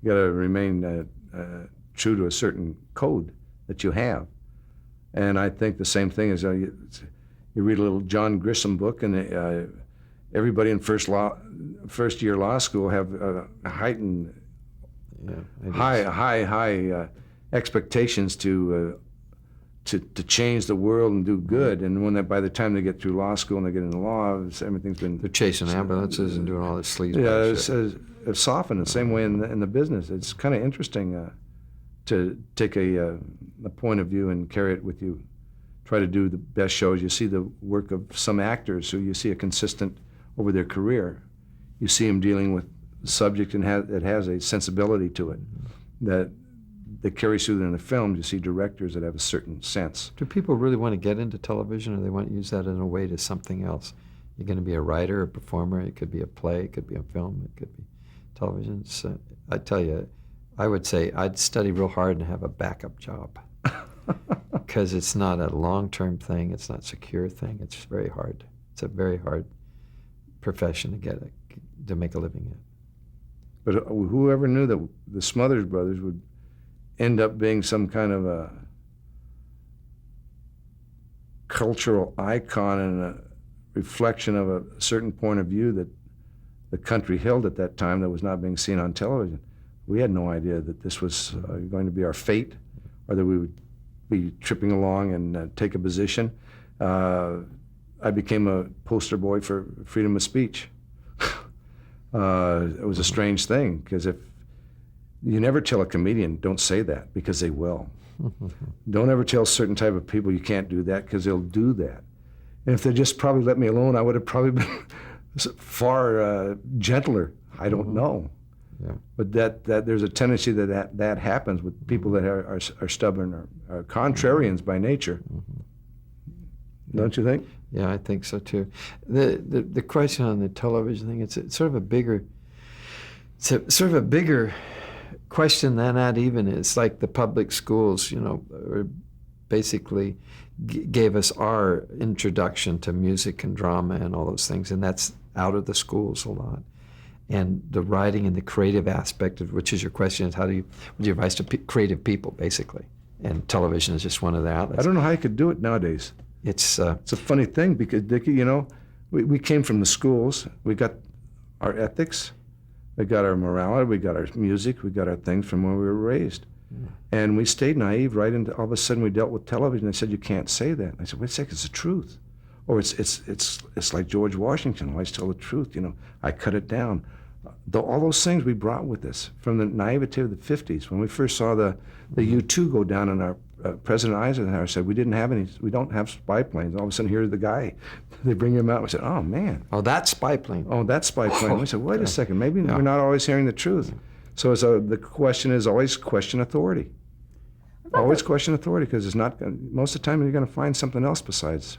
You got to remain true to a certain code that you have. And I think the same thing is you read a little John Grisham book, and everybody in first year law school have heightened high expectations to change the world and do good. And by the time they get through law school and they get into law, everything's been... They're chasing ambulances and doing all this sleaze. Yeah, it's softened the same way in the business. It's kind of interesting to take a point of view and carry it with you. Try to do the best shows. You see the work of some actors who you see a consistent over their career. You see them dealing with a subject and that has a sensibility to it that carries through in the films. You see directors that have a certain sense. Do people really want to get into television, or they want to use that in a way to something else? You're going to be a writer, a performer. It could be a play. It could be a film. It could be television. So I tell you, I would say I'd study real hard and have a backup job, because it's not a long-term thing. It's not a secure thing. It's very hard. It's a very hard profession to make a living in. But whoever knew that the Smothers brothers would end up being some kind of a cultural icon and a reflection of a certain point of view that the country held at that time that was not being seen on television. We had no idea that this was going to be our fate, or that we would be tripping along and take a position. I became a poster boy for freedom of speech. It was a strange thing, because if you never tell a comedian, don't say that, because they will. Don't ever tell certain type of people you can't do that, because they'll do that. And if they just probably let me alone, I would have probably been far gentler. I don't know. Yeah. But that there's a tendency that happens with people that are stubborn or are contrarians by nature. Don't you think? Yeah, I think so too. The question on the television thing, it's sort of a bigger question than that even. It's like the public schools, basically gave us our introduction to music and drama and all those things, and that's out of the schools a lot. And the writing and the creative aspect of, which is your question, is what's your advice to creative people, basically? And television is just one of the outlets. I don't know how you could do it nowadays. It's a funny thing, because, Dickie, we came from the schools. We got our ethics, we got our morality, we got our music, we got our things from where we were raised. And we stayed naive right into, all of a sudden we dealt with television. They said, you can't say that. And I said, wait a second, it's the truth. Or it's like George Washington, always tell the truth, I cut it down. All those things we brought with us from the naivete of the 50s. When we first saw the U-2 go down, and our President Eisenhower said, we don't have spy planes. All of a sudden, here's the guy. They bring him out. We said, oh, man. Oh, that's spy plane. Oh, that's spy plane. We said, wait a second, maybe we're not always hearing the truth. So the question is always question authority. Always question authority, because it's not, most of the time you're going to find something else besides